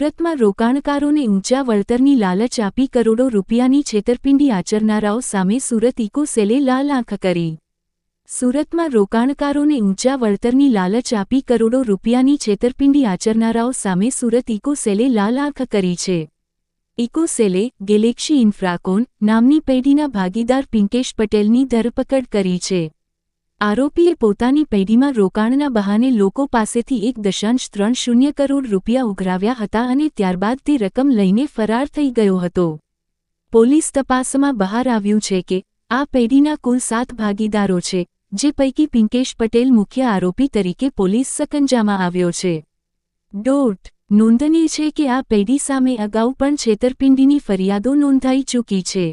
સુરતમાં રોકાણકારોને ઊંચા વળતરની લાલચ આપી કરોડો રૂપિયાની છેતરપિંડી આચરનારાઓ સામે સુરત ઇકો સેલે લાલ આંખ કરી। સુરતમાં રોકાણકારોને ઊંચા વળતરની લાલચ આપી કરોડો રૂપિયાની છેતરપિંડી આચરનારાઓ સામે સુરત ઇકો સેલે લાલ આંખ કરી છે। ઇકો સેલે ગેલેક્સી ઇન્ફ્રાકોન નામની પેઢીના ભાગીદાર પિંકેશ પટેલની ધરપકડ કરી છે। આરોપીએ પોતાની પેઢીમાં રોકાણના બહાને લોકો પાસેથી 1.30 કરોડ રૂપિયા ઉઘરાવ્યા હતા અને ત્યારબાદ તે રકમ લઈને ફરાર થઈ ગયો હતો। પોલીસ તપાસમાં બહાર આવ્યું છે કે આ પેઢીના કુલ 7 ભાગીદારો છે, જે પૈકી પિંકેશ પટેલ મુખ્ય આરોપી તરીકે પોલીસ સકંજામાં આવ્યો છે। નોંધનીય છે કે આ પેઢી સામે અગાઉ પણ છેતરપિંડીની ફરિયાદો નોંધાઈ ચૂકી છે।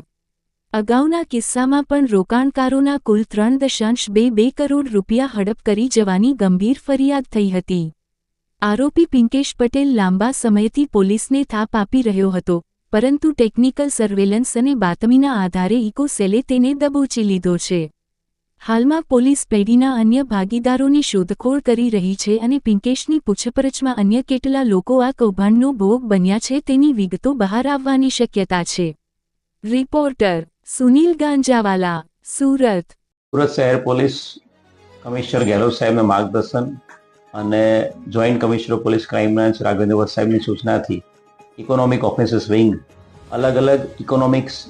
અગાઉના કિસ્સામાં પણ રોકાણકારોના કુલ 3.22 કરોડ રૂપિયા હડપ કરી જવાની ગંભીર ફરિયાદ થઈ હતી। આરોપી પિંકેશ પટેલ લાંબા સમયથી પોલીસને થાપ આપી રહ્યો હતો, પરંતુ ટેકનિકલ સર્વેલન્સ અને બાતમીના આધારે ઇકો સેલે તેને દબોચી લીધો છે। હાલમાં પોલીસ પેઢીના અન્ય ભાગીદારોની શોધખોળ કરી રહી છે અને પિંકેશની પૂછપરછમાં અન્ય કેટલા લોકો આ કૌભાંડનો ભોગ બન્યા છે તેની વિગતો બહાર આવવાની શક્યતા છે। રિપોર્ટર સુનિલ ગાંજાવાલા, સુરત। સુરત શહેર પોલીસ કમિશનર ગેહલોત સાહેબના માર્ગદર્શન અને joint commissioner police crime branch Raghavendra Bhatt સાહેબની સૂચનાથી ઇકોનોમિક ઓફેન્સીસ વિંગ અલગ અલગ ઇકોનોમિક્સ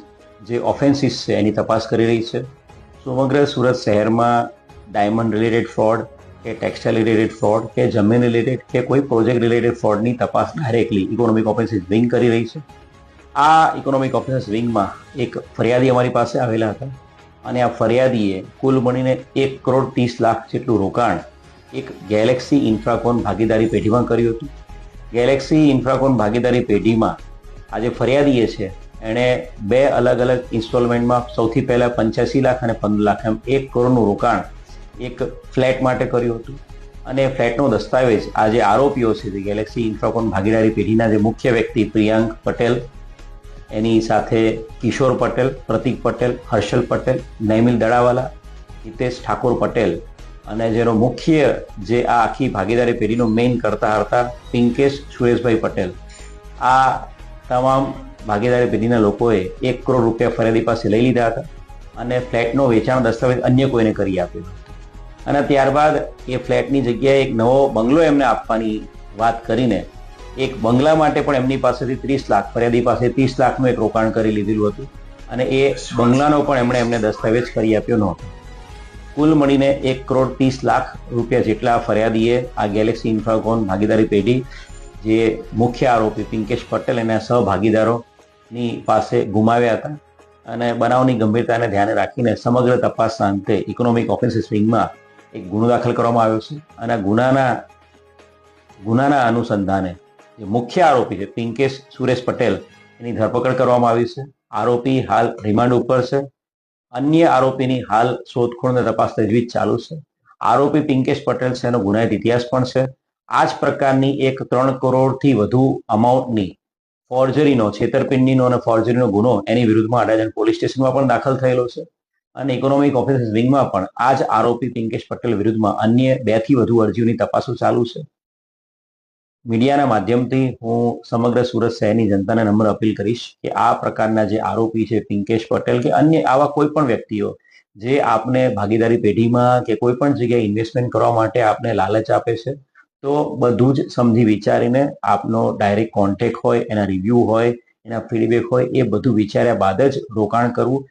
જે ઓફેન્સીસ છે એની તપાસ કરી રહી છે। સમગ્ર સુરત શહેરમાં ડાયમંડ રિલેટેડ ફ્રોડ કે ટેક્સટાઇલ રિલેટેડ ફ્રોડ કે જમીન રિલેટેડ કે કોઈ પ્રોજેક્ટ રિલેટેડ ફ્રોડની તપાસ ડાયરેક્ટલી ઇકોનોમિક ઓફેન્સીસ વિંગ કરી રહી છે। આ ઇકોનોમિક ઓફેન્સીસ વિંગમાં એક ફરિયાદી અમારી પાસે આવેલા હતા અને આ ફરિયાદીએ કુલ મળીને 1.30 કરોડ જેટલું રોકાણ એક ગેલેક્સી ઇન્ફ્રાકોન ભાગીદારી પેઢીમાં કર્યું હતું। ગેલેક્સી ઇન્ફ્રાકોન ભાગીદારી પેઢીમાં આજે ફરિયાદીએ છે એણે 2 અલગ અલગ ઇન્સ્ટોલમેન્ટમાં સૌથી પહેલાં 85 લાખ અને 15 લાખ એમ 1 કરોડનું રોકાણ એક ફ્લેટ માટે કર્યું હતું અને ફ્લેટનો દસ્તાવેજ આ જે આરોપીઓ છે જે ગેલેક્સી ઇન્ફ્રાકોન ભાગીદારી પેઢીના જે મુખ્ય વ્યક્તિ પ્રિયાંક પટેલ, એની સાથે કિશોર પટેલ, પ્રતિક પટેલ, હર્ષલ પટેલ, નૈમિલ દડાવાલા, હિતેશ ઠાકોર પટેલ અને જેનો મુખ્ય જે આ આખી ભાગીદારી પેઢીનો મેઇન કરતા હતા પિંકેશ સુરેશભાઈ પટેલ, આ તમામ ભાગીદારી પેઢીના લોકોએ 1 કરોડ રૂપિયા ફરિયાદી પાસે લઈ લીધા હતા અને ફ્લેટનો વેચાણ દસ્તાવેજ અન્ય કોઈને કરી આપ્યો હતો અને ત્યારબાદ એ ફ્લેટની જગ્યાએ એક નવો બંગલો એમને આપવાની વાત કરીને એક બંગલા માટે પણ એમની પાસેથી 30 લાખ, ફરિયાદી પાસે 30 લાખનું એક રોકાણ કરી લીધેલું હતું અને એ બંગલાનો પણ એમને દસ્તાવેજ કરી આપ્યો નહોતો। કુલ મળીને 1.30 કરોડ રૂપિયા જેટલા ફરિયાદીએ આ ગેલેક્સી ઇન્ફ્રાકોન ભાગીદારી પેઢી જે મુખ્ય આરોપી પિંકેશ પટેલ અને સહભાગીદારોની પાસે ગુમાવ્યા હતા અને બનાવની ગંભીરતાને ધ્યાને રાખીને સમગ્ર તપાસના અંતે ઇકોનોમિક ઓફેન્સીસ વિંગમાં એક ગુનો દાખલ કરવામાં આવ્યો છે અને ગુનાના અનુસંધાને જે મુખ્ય આરોપી છે પિંકેશ સુરેશ પટેલ એની ધરપકડ કરવામાં આવી છે। આરોપી હાલ રિમાન્ડ ઉપર છે। અન્ય આરોપીની હાલ શોધખોળ અને તપાસ તજવીજ ચાલુ છે। આરોપી પિંકેશ પટેલ છે એનો ગુનાહિત ઇતિહાસ પણ છે। આ જ પ્રકારની એક 3 કરોડથી વધુ અમાઉન્ટની ફોર્જરીનો, છેતરપિંડીનો અને ફોર્જરીનો ગુનો એની વિરુદ્ધમાં અડાજણ પોલીસ સ્ટેશનમાં પણ દાખલ થયેલો છે અને ઇકોનોમિક ઓફેન્સીસ વિંગમાં પણ આ જ આરોપી પિંકેશ પટેલ વિરુદ્ધમાં અન્ય 2 થી વધુ અરજીઓની તપાસો ચાલુ છે। મીડિયાના માધ્યમથી હું સમગ્ર સુરત શહેરની જનતાને નમ્ર અપીલ કરીશ કે આ પ્રકારના જે આરોપી છે પિંકેશ પટેલ કે અન્ય આવા કોઈ પણ વ્યક્તિઓ જે આપને ભાગીદારી પેઢીમાં કે કોઈ પણ જગ્યાએ ઇન્વેસ્ટમેન્ટ કરવા માટે આપને લાલચ આપે છે, તો બધું જ સમજી વિચારીને આપનો ડાયરેક્ટ કોન્ટેક્ટ હોય, એના રિવ્યૂ હોય, એના ફીડબેક હોય, એ બધું વિચાર્યા બાદ જ રોકાણ કરવું।